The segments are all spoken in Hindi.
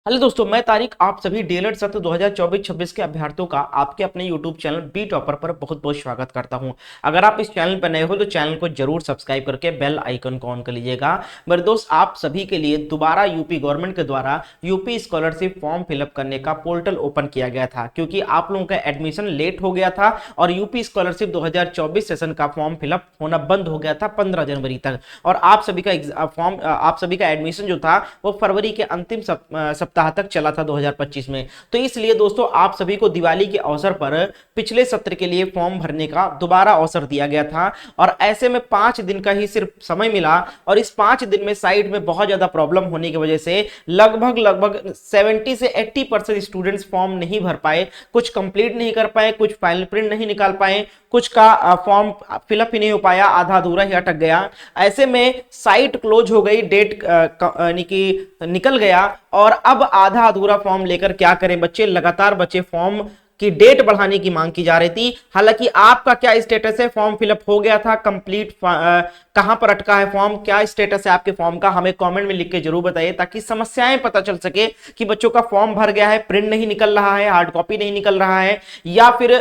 हेलो दोस्तों, मैं तारिक आप सभी डीएलएड सत्र 2024-26 के अभ्यर्थियों का आपके अपने यूट्यूब चैनल बी टॉपर पर बहुत बहुत स्वागत करता हूं। अगर आप इस चैनल पर नए हो तो चैनल को जरूर सब्सक्राइब करके बेल आइकन को ऑन कर लीजिएगा। मेरे दोस्त, आप सभी के लिए दोबारा यूपी गवर्नमेंट के द्वारा यूपी स्कॉलरशिप फॉर्म फिलअप करने का पोर्टल ओपन किया गया था, क्योंकि आप लोगों का एडमिशन लेट हो गया था और यूपी स्कॉलरशिप 2024 सेशन का फॉर्म फिलअप होना बंद हो गया था 15 जनवरी तक। और आप सभी का एडमिशन जो था वो फरवरी के अंतिम सप्ताह तक चला था 2025 में। तो इसलिए दोस्तों, आप सभी को दिवाली के अवसर पर पिछले सत्र के लिए फॉर्म भरने का दोबारा अवसर दिया गया था और ऐसे में 5 दिन का ही सिर्फ समय मिला और इस 5 दिन में साइट में बहुत ज्यादा प्रॉब्लम होने की वजह से लगभग 70 से 80% स्टूडेंट्स फॉर्म नहीं भर पाए, कुछ कंप्लीट नहीं कर पाए, कुछ फाइनल प्रिंट नहीं निकाल पाए, कुछ का फॉर्म फिलअप ही नहीं हो पाया, आधा अधूरा ही अटक गया। ऐसे में साइट क्लोज हो गई, डेट यानी कि निकल गया और अब आधा अधूरा फॉर्म लेकर क्या करें बच्चे। लगातार बच्चे फॉर्म की डेट बढ़ाने की मांग की जा रही थी। हालांकि आपका क्या स्टेटस है, फॉर्म फिलअप हो गया था कंप्लीट, कहां पर अटका है फॉर्म, क्या स्टेटस है आपके फॉर्म का, हमें कमेंट में लिख के जरूर बताइए ताकि समस्याएं पता चल सके कि बच्चों का फॉर्म भर गया है, प्रिंट नहीं निकल रहा है, हार्ड कॉपी नहीं निकल रहा है, या फिर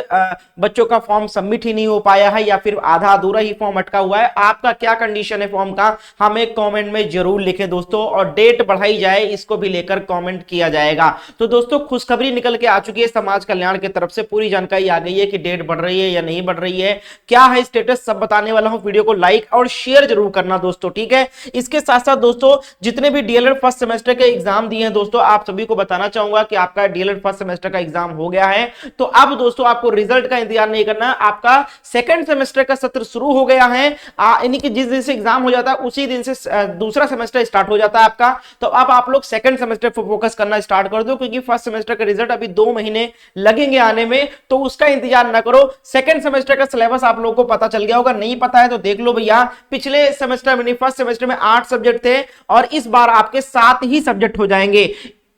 बच्चों का फॉर्म सबमिट ही नहीं हो पाया है, या फिर आधा अधूरा ही फॉर्म अटका हुआ है। आपका क्या कंडीशन है फॉर्म का, हमें कमेंट में जरूर लिखे दोस्तों, और डेट बढ़ाई जाए इसको भी लेकर कमेंट किया जाएगा। तो दोस्तों, खुशखबरी निकल के आ चुकी है समाज कल्याण की तरफ से, पूरी जानकारी आ गई है कि डेट बढ़ रही है या नहीं बढ़ रही है, क्या है स्टेटस, सब बताने वाला हूं। वीडियो को लाइक और शेयर जरूर करना दोस्तों, ठीक है। इसके साथ साथ दोस्तों, जितने भी डीएलएड फर्स्ट सेमेस्टर के एग्जाम दिए हैं दोस्तों, आप सभी को बताना चाहूंगा कि आपका डीएलएड फर्स्ट सेमेस्टर का एग्जाम हो गया है। तो अब दोस्तों, आपको रिजल्ट का इंतजार नहीं करना, आपका सेकंड सेमेस्टर का सत्र शुरू हो गया है। यानी कि जिस दिन से एग्जाम हो जाता है उसी दिन से दूसरा सेमेस्टर स्टार्ट हो जाता है आपका। तो अब आप लोग सेकंड सेमेस्टर पर फोकस करना स्टार्ट कर दो, क्योंकि फर्स्ट सेमेस्टर का रिजल्ट अभी 2 महीने लगेंगे आने में, तो उसका इंतजार ना करो। सेकंड सेमेस्टर का सिलेबस आप लोगों को पता चल गया होगा, नहीं पता है तो देख लो भैया। पिछले सेमेस्टर में, फर्स्ट सेमेस्टर में 8 सब्जेक्ट थे और इस बार आपके 7 ही सब्जेक्ट हो जाएंगे।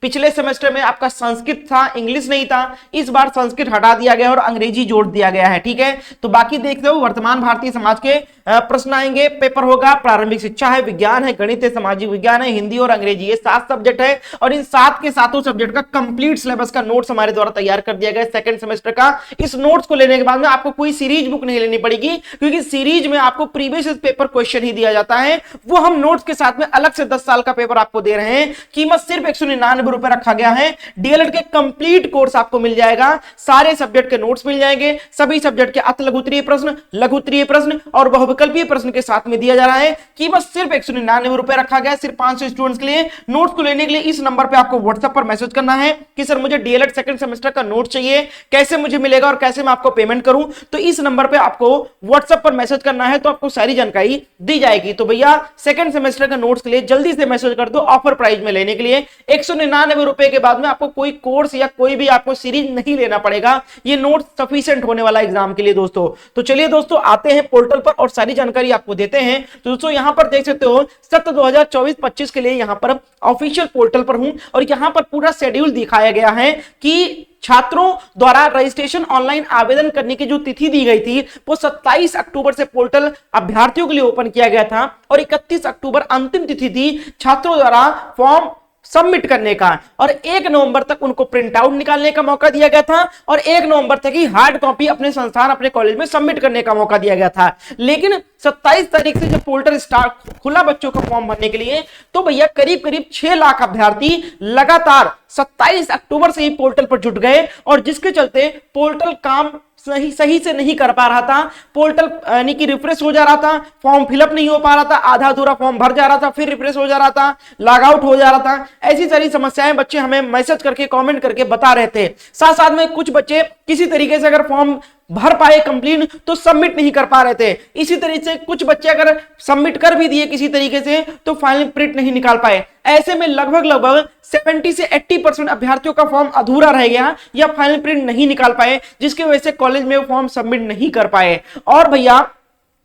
पिछले सेमेस्टर में आपका संस्कृत था, इंग्लिश नहीं था, इस बार संस्कृत हटा दिया गया और अंग्रेजी जोड़ दिया गया है, ठीक है। तो बाकी देखते हो, वर्तमान भारतीय समाज के प्रश्न आएंगे, पेपर होगा, प्रारंभिक शिक्षा है, विज्ञान है, गणित है, सामाजिक विज्ञान है, हिंदी और अंग्रेजी, ये 7 सब्जेक्ट है और इन 7 के 7 सब्जेक्ट का कंप्लीट सिलेबस का नोट्स हमारे द्वारा तैयार कर दिया गया सेकंड सेमेस्टर का। इस नोट्स को लेने के बाद में आपको कोई सीरीज बुक नहीं लेनी पड़ेगी, क्योंकि सीरीज में आपको प्रीवियस पेपर क्वेश्चन ही दिया जाता है, वो हम नोट्स के साथ में अलग से 10 साल का पेपर आपको दे रहे हैं। कीमत सिर्फ 199 रुपए रखा गया है। डीएलएड के कंप्लीट कोर्स आपको मिल जाएगा, सारे सब्जेक्ट के नोट्स मिल जाएंगे, सभी सब्जेक्ट के अत लघुत्तरीय प्रश्न, लघुत्तरीय प्रश्न और बहुविकल्पीय प्रश्न के साथ में दिया जा रहा है। कीमत सिर्फ 199 रुपए रखा गया, सिर्फ 500 स्टूडेंट्स के लिए। नोट्स को लेने के लिए इस नंबर पे आपको व्हाट्सएप पर मैसेज करना है कि सर मुझे डीएलएड सेकंड सेमेस्टर का नोट चाहिए, कैसे मुझे मिलेगा और कैसे मैं आपको पेमेंट करूं। तो इस नंबर पे आपको व्हाट्सएप पर मैसेज करना है, तो आपको सारी जानकारी दी जाएगी। तो भैया, सेकंड सेमेस्टर का नोट्स के लिए जल्दी से मैसेज कर दो ऑफर प्राइस में लेने के लिए। 199 रुपए के बाद में आपको कोई कोर्स या कोई भी आपको सीरीज नहीं लेना पड़ेगा, ये नोट सफिशिएंट होने वाला एग्जाम के लिए दोस्तों। तो चलिए दोस्तों, आते हैं पोर्टल पर और सारी जानकारी आपको देते हैं। तो दोस्तों, यहां पर देख सकते हो, सत्र 2024-25 के लिए यहां पर ऑफिशियल पोर्टल पर हूं और यहां पर पूरा शेड्यूल दिखाया गया है कि छात्रों द्वारा रजिस्ट्रेशन ऑनलाइन आवेदन करने की जो तिथि दी गई थी वो 27 अक्टूबर से पोर्टल अभ्यर्थियों के लिए ओपन किया गया था और 31 अक्टूबर अंतिम तिथि थी छात्रों द्वारा फॉर्म सबमिट करने का, और 1 नवंबर तक उनको प्रिंट आउट निकालने का मौका दिया गया था और 1 नवंबर तक ही हार्ड कॉपी अपने संस्थान, अपने कॉलेज में सबमिट करने का मौका दिया गया था। लेकिन 27 तारीख से जब पोर्टल स्टार्ट खुला बच्चों का फॉर्म भरने के लिए, तो भैया करीब 6 लाख अभ्यर्थी लगातार 27 अक्टूबर से ही पोर्टल पर जुट गए और जिसके चलते पोर्टल काम सही से नहीं कर पा रहा था। पोर्टल यानी कि रिफ्रेश हो जा रहा था, फॉर्म फिलअप नहीं हो पा रहा था, आधा अधूरा फॉर्म भर जा रहा था, फिर रिफ्रेश हो जा रहा था, लॉग आउट हो जा रहा था। ऐसी सारी समस्याएं बच्चे हमें मैसेज करके, कमेंट करके बता रहे थे। साथ साथ में कुछ बच्चे किसी तरीके से अगर फॉर्म भर पाए कंप्लीट तो सबमिट नहीं कर पा रहे थे। इसी तरीके से कुछ बच्चे अगर सबमिट कर भी दिए किसी तरीके से तो फाइनल प्रिंट नहीं निकाल पाए। ऐसे में लगभग 70 से 80% अभ्यर्थियों का फॉर्म अधूरा रह गया या फाइनल प्रिंट नहीं निकाल पाए, जिसकी वजह से कॉलेज में वो फॉर्म सबमिट नहीं कर पाए। और भैया,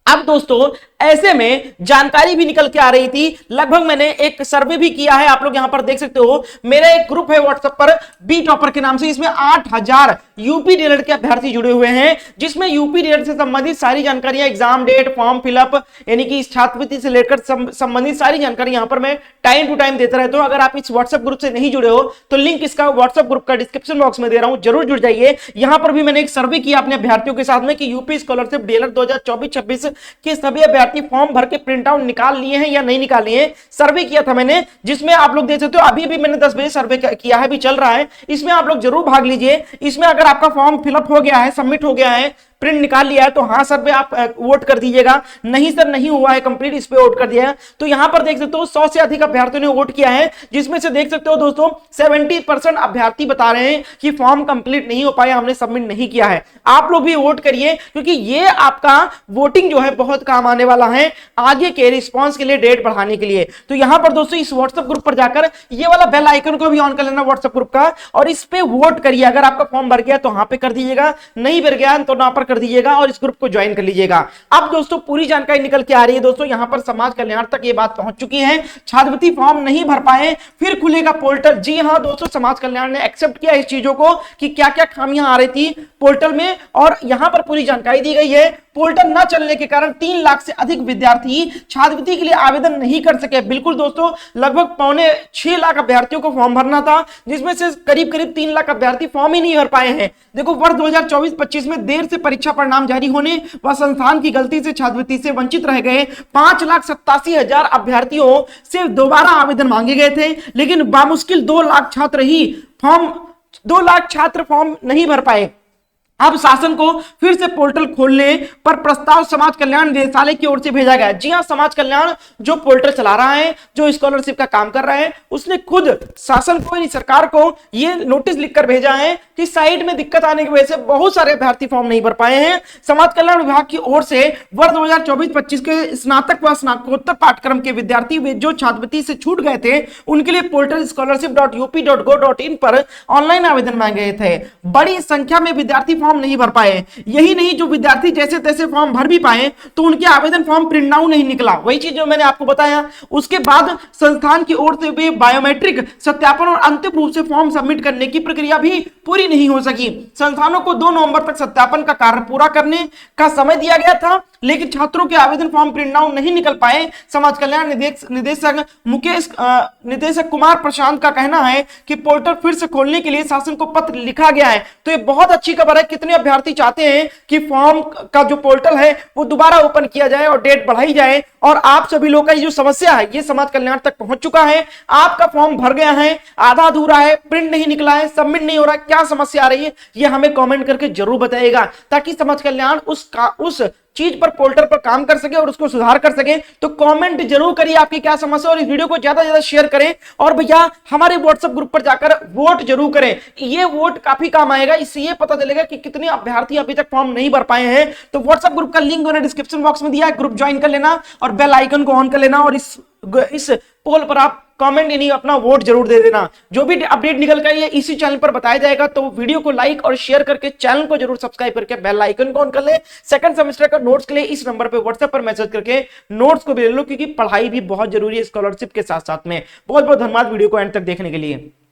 अब दोस्तों ऐसे में जानकारी भी निकल के आ रही थी। लगभग मैंने एक सर्वे भी किया है, आप लोग यहां पर देख सकते हो, मेरा एक ग्रुप है व्हाट्सएप पर बी टॉपर के नाम से, इसमें 8000 यूपी डीएलएड के अभ्यर्थी जुड़े हुए हैं, जिसमें यूपी डीएलएड से संबंधित सारी जानकारियां, एग्जाम डेट, फॉर्म फिलअप, यानी कि छात्रवृत्ति से लेकर संबंधित सारी जानकारी यहां पर मैं टाइम टू टाइम देता रहता हूं। अगर आप इस व्हाट्सएप ग्रुप से नहीं जुड़े हो तो लिंक इसका व्हाट्सएप ग्रुप का डिस्क्रिप्शन बॉक्स में दे रहा हूं, जरूर जुड़ जाइए। यहां पर भी मैंने एक सर्वे किया अपने अभ्यर्थियों के साथ में कि यूपी स्कॉलरशिप डीएलएड 2024-26 के सभी अभ्यर्थी फॉर्म भर के प्रिंट आउट निकाल लिए हैं या नहीं निकाल लिए। सर्वे किया था मैंने, जिसमें आप लोग देख सकते हो, अभी भी मैंने 10 बजे सर्वे किया है, भी चल रहा है, इसमें आप लोग जरूर भाग लीजिए। इसमें अगर आपका फॉर्म फिलअप हो गया है, सबमिट हो गया है, प्रिंट निकाल लिया है, तो हाँ सर पे आप वोट कर दीजिएगा, नहीं सर नहीं हुआ है कंप्लीट, इस पे वोट कर दिया है। तो यहां पर देख सकते हो 100 से अधिक अभ्यर्थियों ने वोट किया है, जिसमें से देख सकते हो दोस्तों 70% अभ्यर्थी बता रहे हैं कि फॉर्म कंप्लीट नहीं हो पाया, हमने सबमिट नहीं किया है। आप लोग भी वोट करिए, क्योंकि ये आपका वोटिंग जो है बहुत काम आने वाला है आगे के रिस्पॉन्स के लिए, डेट बढ़ाने के लिए। तो यहां पर दोस्तों इस व्हाट्सएप ग्रुप पर जाकर ये वाला बेल आइकन को भी ऑन कर लेना व्हाट्सएप ग्रुप का, और इस पे वोट करिए। अगर आपका फॉर्म भर गया तो हाँ पे कर दीजिएगा, नहीं भर गया तो ना पर कर दीजिएगा, और इस ग्रुप को ज्वाइन कर लीजिएगा। अब दोस्तों पूरी जानकारी निकल के आ रही है दोस्तों, यहां पर समाज कल्याण तक ये बात पहुंच चुकी है। छात्रवृत्ति फॉर्म नहीं भर पाए, फिर खुलेगा पोर्टल। जी हां दोस्तों, समाज कल्याण ने एक्सेप्ट किया इस चीजों को कि क्या क्या खामियां आ रही थी पोर्टल में, और यहां पर पूरी जानकारी दी गई है। पोर्टल न चलने के कारण 3 लाख से अधिक विद्यार्थी छात्रवृत्ति के लिए आवेदन नहीं कर सके। बिल्कुल दोस्तों, लगभग 6.25 लाख अभ्यर्थियों को फॉर्म भरना था, जिसमें से करीब 3 लाख अभ्यर्थी फॉर्म ही नहीं भर पाए हैं। देखो, वर्ष 2024-25 में देर से परीक्षा परिणाम जारी होने व संस्थान की गलती से छात्रवृत्ति से वंचित रह गए 5,87,000 अभ्यर्थियों से दोबारा आवेदन मांगे गए थे, लेकिन बामुश्किल 2 लाख छात्र फॉर्म नहीं भर पाए। अब शासन को फिर से पोर्टल खोलने पर प्रस्ताव समाज कल्याण निदेशालय की ओर से भेजा गया। जी हां, समाज कल्याण जो पोर्टल चला रहा है, जो स्कॉलरशिप का काम कर रहा है, उसने खुद शासन को, यानी सरकार को ये नोटिस लिखकर भेजा है कि साइट में दिक्कत आने की वजह से बहुत सारे अभ्यर्थी फॉर्म नहीं भर पाए हैं। समाज कल्याण विभाग की ओर से वर्ष 2024-25 के स्नातक व स्नातकोत्तर पाठ्यक्रम के विद्यार्थी जो छात्रवृत्ति से छूट गए थे, उनके लिए पोर्टल scholarship.up.go.in पर ऑनलाइन आवेदन मांगे गए थे। बड़ी संख्या में विद्यार्थी फॉर्म नहीं भर पाए। यही नहीं, जो विद्यार्थी जैसे तैसे फॉर्म भर भी पाए तो उनके आवेदन फॉर्म प्रिंट आउट नहीं निकला। वही चीज जो मैंने आपको बताया। उसके बाद संस्थान की ओर से भी बायोमेट्रिक सत्यापन और अंतिम रूप से फॉर्म सबमिट करने की प्रक्रिया भी पूरी नहीं हो सकी। संस्थानों को 2 नवंबर तक सत्यापन का कार्य पूरा करने का समय दिया गया था, लेकिन छात्रों के आवेदन फॉर्म प्रिंट आउट नहीं निकल पाए। समाज कल्याण निदेशक कुमार प्रशांत का कहना है कि पोर्टल फिर से खोलने के लिए शासन को पत्र लिखा गया है। तो ये बहुत अच्छी खबर है। कितने अभ्यर्थी चाहते हैं कि फॉर्म का जो पोर्टल है वो दोबारा ओपन किया जाए और डेट बढ़ाई जाए, और आप सभी लोगों का ये जो समस्या है ये समाज कल्याण तक पहुंच चुका है। आपका फॉर्म भर गया है, आधा अधूरा है, प्रिंट नहीं निकला है, सबमिट नहीं हो रहा, क्या समस्या आ रही है ये हमें कमेंट करके जरूर बताइएगा, ताकि समाज कल्याण उस चीज पर, पोर्टल पर काम कर सके और उसको सुधार कर सके। तो कमेंट जरूर करिए आपकी क्या समस्या, और इस वीडियो को ज्यादा से ज्यादा शेयर करें, और भैया हमारे व्हाट्सएप ग्रुप पर जाकर वोट जरूर करें। ये वोट काफी काम आएगा, इससे ये पता चलेगा कि कितने अभ्यर्थी अभी तक फॉर्म नहीं भर पाए हैं। तो व्हाट्सएप ग्रुप का लिंक मैंने डिस्क्रिप्शन बॉक्स में दिया है, ग्रुप ज्वाइन कर लेना और बेल आइकन को ऑन कर लेना, और इस पोल पर आप कमेंट यानी अपना वोट जरूर दे देना। जो भी अपडेट निकल कर ये इसी चैनल पर बताया जाएगा। तो वीडियो को लाइक और शेयर करके चैनल को जरूर सब्सक्राइब करके बेल आइकन को ऑन कर ले। सेकंड सेमेस्टर का नोट्स के लिए इस नंबर पे व्हाट्सएप पर मैसेज करके नोट्स को भी ले लो, क्योंकि पढ़ाई भी बहुत जरूरी है स्कॉलरशिप के साथ साथ में। बहुत बहुत धन्यवाद वीडियो को एंड तक देखने के लिए।